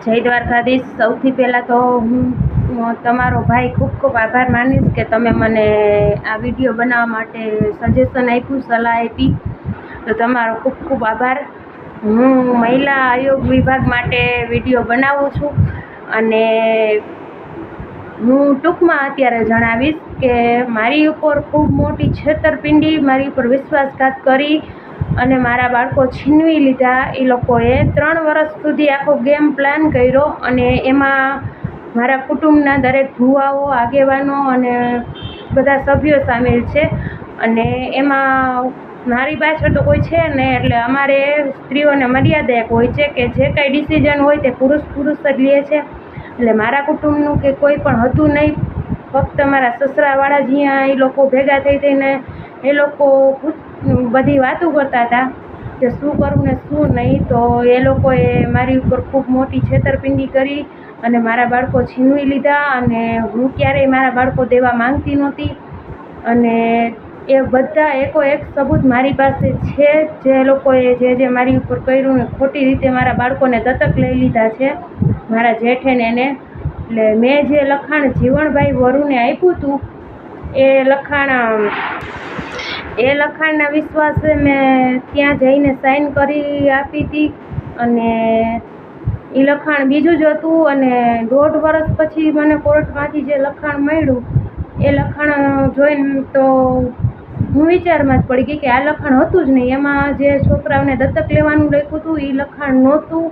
જય દ્વારકાધીશ। સૌથી પહેલાં તો હું તમારો ભાઈ ખૂબ ખૂબ આભાર માનીશ કે તમે મને આ વિડીયો બનાવવા માટે સજેશન આપ્યું, સલાહ આપી, તો તમારો ખૂબ ખૂબ આભાર। હું મહિલા આયોગ વિભાગ માટે વિડીયો બનાવું છું અને હું ટૂંકમાં અત્યારે જણાવીશ કે મારી ઉપર ખૂબ મોટી છેતરપિંડી, મારી ઉપર વિશ્વાસઘાત કરી અને મારા બાળકો છીનવી લીધા। એ લોકોએ 3 વર્ષ સુધી આખો ગેમ પ્લાન કર્યો અને એમાં મારા કુટુંબના દરેક ભુવાઓ, આગેવાનો અને બધા સભ્યો સામેલ છે અને એમાં મારી પાછળ તો કોઈ છે ને, એટલે અમારે સ્ત્રીઓને મર્યાદા એક હોય છે કે જે કાંઈ ડિસિઝન હોય તે પુરુષ જ લે છે। એટલે મારા કુટુંબનું કે કોઈ પણ હતું નહીં, ફક્ત મારા સસરાવાળા જ્યાં એ લોકો ભેગા થઈને એ લોકો બધી વાતો કરતા હતા કે શું કરવું ને શું નહીં। તો એ લોકોએ મારી ઉપર ખૂબ મોટી છેતરપિંડી કરી અને મારા બાળકો છીનવી લીધા અને હું ક્યારેય મારા બાળકો દેવા માંગતી નહોતી અને એ બધા એકોએક સબૂત મારી પાસે છે। જે લોકોએ જે મારી ઉપર કર્યું ને ખોટી રીતે મારા બાળકોને દત્તક લઈ લીધા છે, મારા જેઠે ને એને। એટલે મેં જે લખાણ જીવણભાઈ વરુને આપ્યું હતું એ લખાણના વિશ્વાસે મેં ત્યાં જઈને સાઇન કરી આપી હતી અને એ લખાણ બીજું જ હતું અને 1.5 વર્ષ પછી મને કોર્ટમાંથી જે લખાણ મળ્યું એ લખાણ જોઈને તો હું વિચારમાં જ પડી ગઈ કે આ લખાણ હતું જ નહીં। એમાં જે છોકરાઓને દત્તક લેવાનું લખ્યું હતું એ લખાણ નહોતું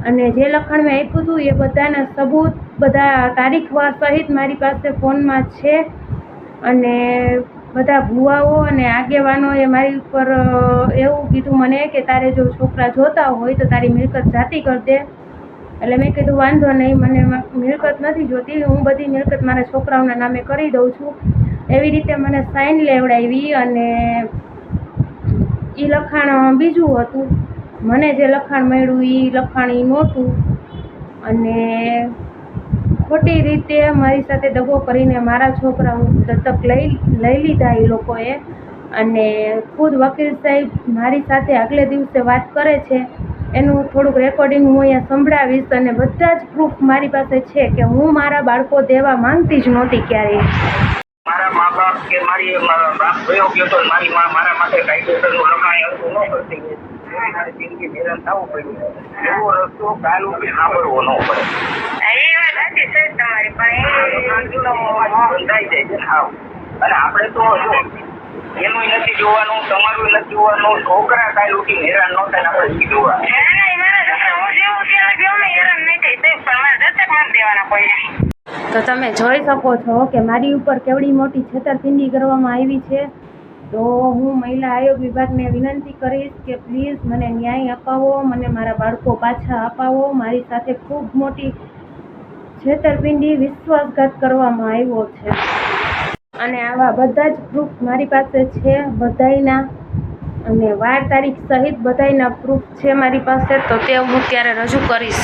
અને જે લખાણ મેં આપ્યું હતું એ બધાના સબૂત, બધા તારીખવાર સહિત મારી પાસે ફોનમાં છે અને બધા ભુવાઓ અને આગેવાનોએ મારી ઉપર એવું કીધું મને કે તારે જો છોકરા જોતા હોય તો તારી મિલકત જાતી કરી દે। એટલે મેં કીધું વાંધો નહીં, મને મિલકત નથી જોતી, હું બધી મિલકત મારા છોકરાઓના નામે કરી દઉં છું। એવી રીતે મને સાઇન લેવડાવી અને એ લખાણ બીજું હતું, મને જે લખાણ મળ્યું એ લખાણ એ નહોતું અને ખોટી રીતે મારી સાથે દગો કરીને મારા છોકરાઓ દત્તક લઈ લીધા એ લોકોએ અને ખુદ વકીલ સાહેબ મારી સાથે આગલે દિવસે વાત કરે છે, એનું થોડુંક રેકોર્ડિંગ હું અહીંયા સંભળાવીશ અને બધા જ પ્રૂફ મારી પાસે છે કે હું મારા બાળકો દેવા માંગતી જ નહોતી ક્યારેય। મારા મા બાપ કે મારી બાપ ગયો ગયો તો મારી મારા માટે કાયદેસરનું લખાણ એવું ન કરતી, મારી જિંદગી હેરાન થવું પડ્યું। એવો રસ્તો કાલ ઉપર સાંભળવો ન પડે। એ વાત સાચી છે તમારી, પણ બંધાઈ જાય છે હાવ। અને આપણે તો એનું નથી જોવાનું, તમારું નથી જોવાનું, છોકરા કાલ ઉઠી હેરાન ન થાય આપણે જોવા। તો તમે જોઈ શકો છો કે મારી ઉપર કેવડી મોટી છેતરપિંડી કરવામાં આવી છે। તો હું મહિલા આયોગ વિભાગને વિનંતી કરીશ કે પ્લીઝ મને ન્યાય અપાવો, મને મારા બાળકો પાછા અપાવો। મારી સાથે ખૂબ મોટી છેતરપિંડી, વિશ્વાસઘાત કરવામાં આવ્યો છે અને આવા બધા જ પ્રૂફ મારી પાસે છે બધાયના અને વાર તારીખ સહિત બધાયના પ્રૂફ છે મારી પાસે, તો તે હું ત્યારે રજૂ કરીશ।